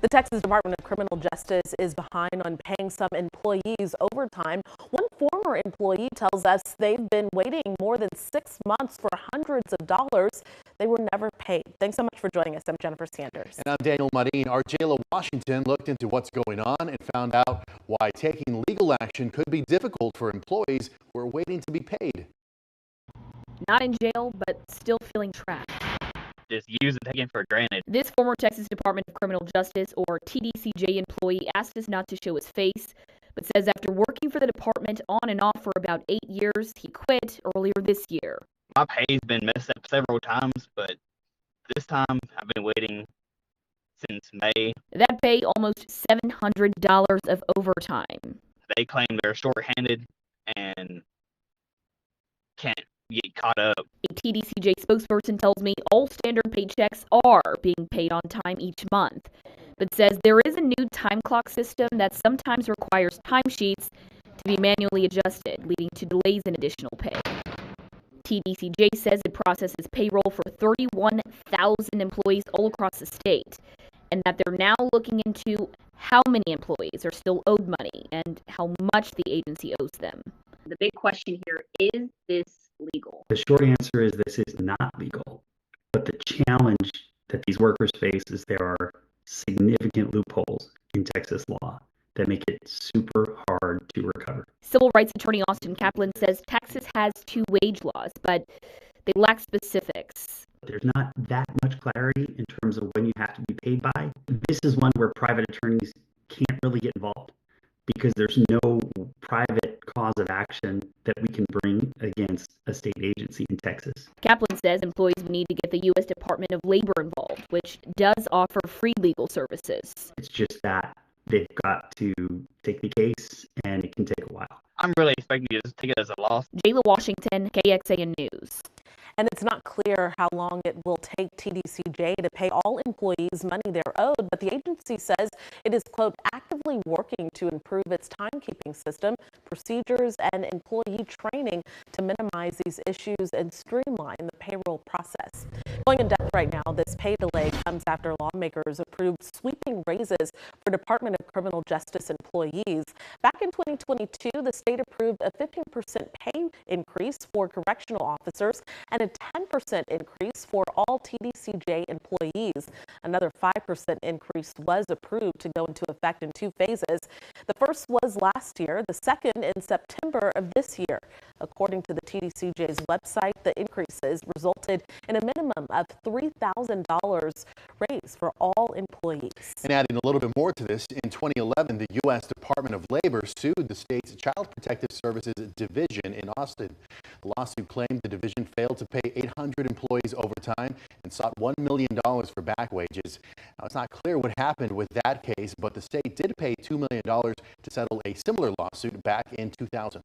The Texas Department of Criminal Justice is behind on paying some employees overtime. One former employee tells us they've been waiting more than 6 months for hundreds of dollars. They were never paid. Thanks so much for joining us. I'm Jennifer Sanders. And I'm Daniel Marin. Our Jayla Washington looked into what's going on and found out why taking legal action could be difficult for employees who are waiting to be paid. Not in jail, but still feeling trapped. Just use and taken for granted. This former Texas Department of Criminal Justice, or TDCJ employee, asked us not to show his face, but says after working for the department on and off for about 8 years, he quit earlier this year. My pay's been messed up several times, but this time I've been waiting since May. That pay almost $700 of overtime. They claim they're short-handed and can't get caught up. A TDCJ spokesperson tells me all standard paychecks are being paid on time each month, but says there is a new time clock system that sometimes requires timesheets to be manually adjusted, leading to delays in additional pay. TDCJ says it processes payroll for 31,000 employees all across the state, and that they're now looking into how many employees are still owed money and how much the agency owes them. The big question here, is this legal? The short answer is this is not legal. But the challenge that these workers face is there are significant loopholes in Texas law that make it super hard to recover. Civil rights attorney Austin Kaplan says Texas has 2 wage laws, but they lack specifics. There's not that much clarity in terms of when you have to be paid by. This is one where private attorneys can't really get involved because there's no private cause of action that we can bring against a state agency in Texas. Kaplan says employees will need to get the U.S. Department of Labor involved, which does offer free legal services. It's just that they've got to take the case, and it can take a while. I'm really expecting you to take it as a loss. Jayla Washington, KXAN News. And it's not clear how long it will take TDCJ to pay all employees money they're owed, but the agency says it is, quote, actively working to improve its timekeeping system, procedures, and employee training to minimize these issues and streamline the payroll process. Going in depth right now, this pay delay comes after lawmakers approved sweeping raises for Department of Criminal Justice employees. Back in 2022, the state approved a 15% pay increase for correctional officers and a 10% increase for all TDCJ employees. Another 5% increase was approved to go into effect in 2 phases. The first was last year, the second in September of this year. According to the TDCJ's website, the increases resulted in a minimum of $3,000 raise for all employees. And adding a little bit more to this, in 2011, the U.S. Department of Labor sued the state's Child Protective Services Division in Austin. The lawsuit claimed the division failed to pay 800 employees overtime and sought $1 million for back wages. Now, it's not clear what happened with that case, but the state did pay $2 million to settle a similar lawsuit back in 2000.